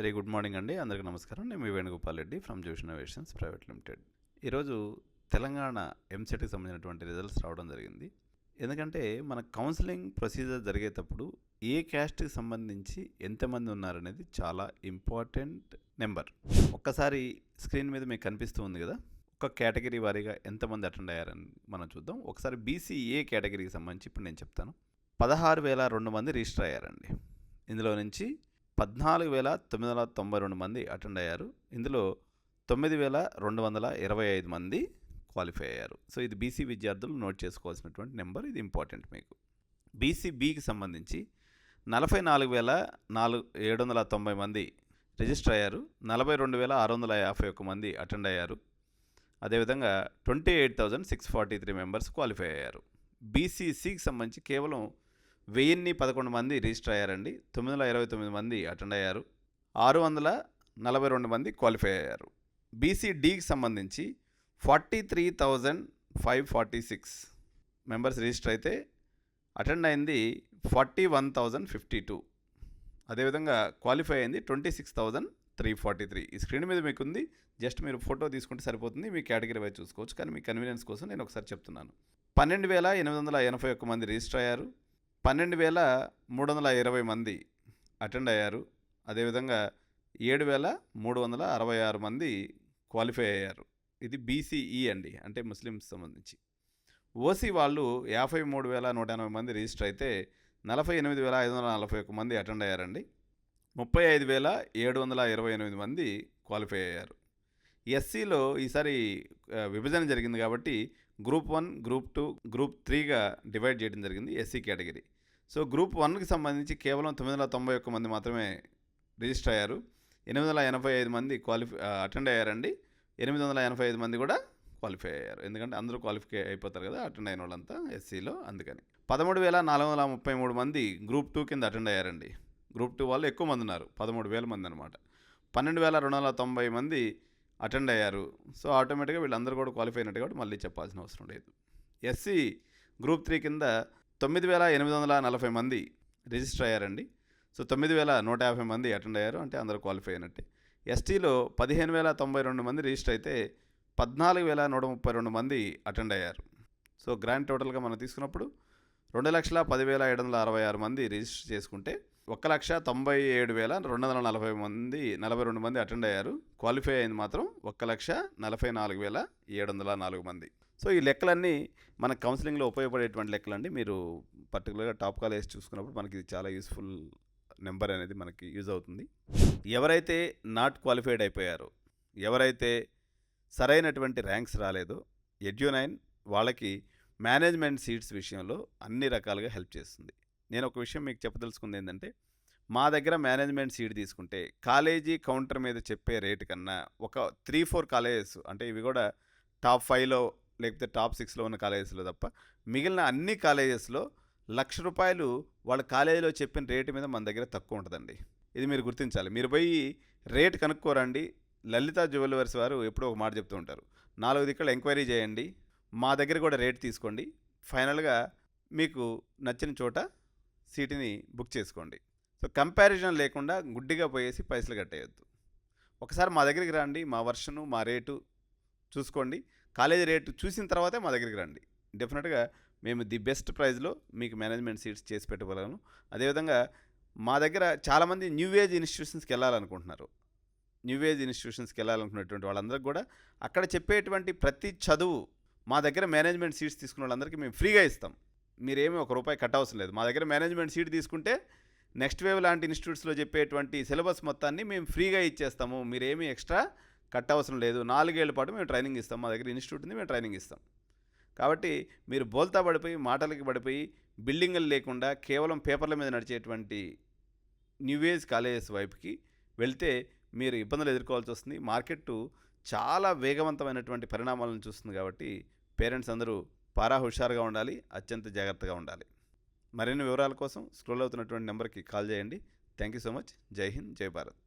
Very good morning అండి. అందరికీ నమస్కారం. నేను మీ వేణుగోపాల్ రెడ్డి ఫ్రమ్ జోష్ ఇన్నోవేషన్స్ ప్రైవేట్ లిమిటెడ్. ఈరోజు తెలంగాణ ఎంసెట్కి సంబంధించినటువంటి రిజల్ట్స్ రావడం జరిగింది. ఎందుకంటే మన కౌన్సిలింగ్ ప్రొసీజర్ జరిగేటప్పుడు ఏ క్యాస్ట్కి సంబంధించి ఎంతమంది ఉన్నారనేది చాలా ఇంపార్టెంట్ నెంబర్. ఒక్కసారి స్క్రీన్ మీద మీకు కనిపిస్తూ ఉంది కదా, ఒక కేటగిరీ వారీగా ఎంతమంది అటెండ్ అయ్యారని మనం చూద్దాం. ఒకసారి బీసీఏ కేటగిరీకి సంబంధించి ఇప్పుడు నేను చెప్తాను. 16,200 మంది రిజిస్టర్ అయ్యారండి. ఇందులో నుంచి 14,992 మంది అటెండ్ అయ్యారు. ఇందులో 9,225 మంది క్వాలిఫై అయ్యారు. సో ఇది బీసీ విద్యార్థులు నోట్ చేసుకోవాల్సినటువంటి నెంబర్. ఇది ఇంపార్టెంట్ మీకు. బీసీబీకి సంబంధించి 44,790 మంది రిజిస్టర్ అయ్యారు. 42,651 మంది అటెండ్ అయ్యారు. అదేవిధంగా 28,643 మెంబర్స్ క్వాలిఫై అయ్యారు. బీసీసీకి సంబంధించి కేవలం 1,011 మంది రిజిస్టర్ అయ్యారండి. 929 మంది అటెండ్ అయ్యారు. 642 మంది క్వాలిఫై అయ్యారు. బీసీడీకి సంబంధించి 43,546 మెంబర్స్ రిజిస్టర్ అయితే అటెండ్ అయింది 41,052. అదేవిధంగా క్వాలిఫై అయింది 26,343. ఈ స్క్రీన్ మీద మీకు ఉంది. జస్ట్ మీరు ఫోటో తీసుకుంటే సరిపోతుంది. మీ కేటగిరీ వైజ్ చూసుకోవచ్చు. కానీ మీ కన్వీనియన్స్ కోసం నేను ఒకసారి చెప్తున్నాను. 12,881 మంది రిజిస్టర్ అయ్యారు. 12,320 మంది అటెండ్ అయ్యారు. అదేవిధంగా 7,366 మంది క్వాలిఫై అయ్యారు. ఇది బీసీఈ అండి, అంటే ముస్లిమ్స్ సంబంధించి. ఓసీ వాళ్ళు 53,180 మంది రిజిస్టర్ అయితే 48,541 మంది అటెండ్ అయ్యారండి. 35,728 మంది క్వాలిఫై అయ్యారు. ఎస్సీలో ఈసారి విభజన జరిగింది కాబట్టి గ్రూప్ 1, గ్రూప్ 2, గ్రూప్ 3గా డివైడ్ చేయడం జరిగింది ఎస్సీ కేటగిరీ. సో గ్రూప్ 1కి సంబంధించి కేవలం 991 మంది మాత్రమే రిజిస్టర్ అయ్యారు. 885 మంది అటెండ్ అయ్యారండి. 885 మంది కూడా క్వాలిఫై అయ్యారు. ఎందుకంటే అందరూ క్వాలిఫై అయిపోతారు కదా అటెండ్ అయిన వాళ్ళంతా ఎస్సీలో, అందుకని. 13,433 మంది గ్రూప్ 2 కింద అటెండ్ అయ్యారండి. గ్రూప్ 2 వాళ్ళు ఎక్కువ మంది ఉన్నారు, 13,000 మంది అనమాట. 12,290 మంది అటెండ్ అయ్యారు. సో ఆటోమేటిక్గా వీళ్ళందరూ కూడా క్వాలిఫై అయినట్టు కాబట్టి మళ్ళీ చెప్పాల్సిన అవసరం లేదు. ఎస్సీ గ్రూప్ 3 కింద 9,840 మంది రిజిస్టర్ అయ్యారండి. సో 9,150 మంది అటెండ్ అయ్యారు, అంటే అందరూ క్వాలిఫై అయినట్టే. ఎస్టీలో 15,092 మంది రిజిస్టర్ అయితే 14,132 మంది అటెండ్ అయ్యారు. సో గ్రాండ్ టోటల్గా మనం తీసుకున్నప్పుడు 2,10,766 మంది రిజిస్టర్ చేసుకుంటే 1,97,242 మంది అటెండ్ అయ్యారు. క్వాలిఫై అయింది మాత్రం 1,44,704 మంది. సో ఈ లెక్కలన్నీ మన కౌన్సిలింగ్లో ఉపయోగపడేటువంటి లెక్కలండి. మీరు పర్టికులర్గా టాప్ కాలేజ్ చూసుకున్నప్పుడు మనకి ఇది చాలా యూస్ఫుల్ నెంబర్ అనేది మనకి యూజ్ అవుతుంది. ఎవరైతే నాట్ క్వాలిఫైడ్ అయిపోయారో, ఎవరైతే సరైనటువంటి ర్యాంక్స్ రాలేదో, ఎడ్యు9 వాళ్ళకి మేనేజ్మెంట్ సీట్స్ విషయంలో అన్ని రకాలుగా హెల్ప్ చేస్తుంది. నేను ఒక విషయం మీకు చెప్పదలుచుకుంది ఏంటంటే, మా దగ్గర మేనేజ్మెంట్ సీట్ తీసుకుంటే కాలేజీ కౌంటర్ మీద చెప్పే రేటు కన్నా ఒక 3-4 కాలేజెస్, అంటే ఇవి కూడా టాప్ 5లో లేకపోతే టాప్ 6లో ఉన్న కాలేజెస్లో తప్ప మిగిలిన అన్ని కాలేజెస్లో ₹1,00,000 వాళ్ళ కాలేజీలో చెప్పిన రేటు మీద మన దగ్గర తక్కువ ఉంటుందండి. ఇది మీరు గుర్తించాలి. మీరు పోయి రేటు కనుక్కోరండి. లలిత జ్యువెలర్స్ వారు ఎప్పుడో ఒక మాట చెప్తూ ఉంటారు, 4 దిక్కులు ఎంక్వైరీ చేయండి, మా దగ్గర కూడా రేటు తీసుకోండి, ఫైనల్గా మీకు నచ్చిన చోట సీటుని బుక్ చేసుకోండి. సో కంపారిజన్ లేకుండా గుడ్డిగా పోయేసి పైసలు కట్టేయద్దు. ఒకసారి మా దగ్గరికి రండి, మా వర్షను మా రేటు చూసుకోండి. కాలేజీ రేటు చూసిన తర్వాతే మా దగ్గరికి రండి. డెఫినెట్గా మేము ది బెస్ట్ ప్రైస్లో మీకు మేనేజ్మెంట్ సీట్స్ చేసి పెట్టగలను. అదేవిధంగా మా దగ్గర చాలామంది న్యూ ఏజ్ ఇన్స్టిట్యూషన్స్కి వెళ్ళాలనుకుంటున్నారు. న్యూ ఏజ్ ఇన్స్టిట్యూషన్స్కి వెళ్ళాలనుకునేటువంటి వాళ్ళందరికీ కూడా అక్కడ చెప్పేటువంటి ప్రతి చదువు మా దగ్గర మేనేజ్మెంట్ సీట్స్ తీసుకున్న వాళ్ళందరికీ మేము ఫ్రీగా ఇస్తాం. మీరేమీ ₹1 కట్ అవసరం లేదు. మా దగ్గర మేనేజ్మెంట్ సీట్ తీసుకుంటే నెక్స్ట్ వేవ్ లాంటి ఇన్స్టిట్యూట్స్లో చెప్పేటువంటి సిలబస్ మొత్తాన్ని మేము ఫ్రీగా ఇచ్చేస్తాము. మీరేమీ ఎక్స్ట్రా కట్ అవసరం లేదు. 4 ఏళ్ల పాటు మేము ట్రైనింగ్ ఇస్తాం. మా దగ్గర ఇన్స్టిట్యూట్ ఉంది, మేము ట్రైనింగ్ ఇస్తాం. కాబట్టి మీరు బోల్తా పడిపోయి మాటలకి పడిపోయి బిల్డింగులు లేకుండా కేవలం పేపర్ల మీద నడిచేటువంటి న్యూ ఏజ్ కాలేజెస్ వైపుకి వెళ్తే మీరు ఇబ్బందులు ఎదుర్కోవాల్సి వస్తుంది. మార్కెట్ చాలా వేగవంతమైనటువంటి పరిణామాలను చూస్తుంది. కాబట్టి పేరెంట్స్ అందరూ పారా హుషారుగా ఉండాలి, అత్యంత జాగ్రత్తగా ఉండాలి. మరిన్ని వివరాల కోసం స్క్రోల్ అవుతున్నటువంటి నెంబర్కి కాల్ చేయండి. Thank you so much. జై హింద్, జై భారత్.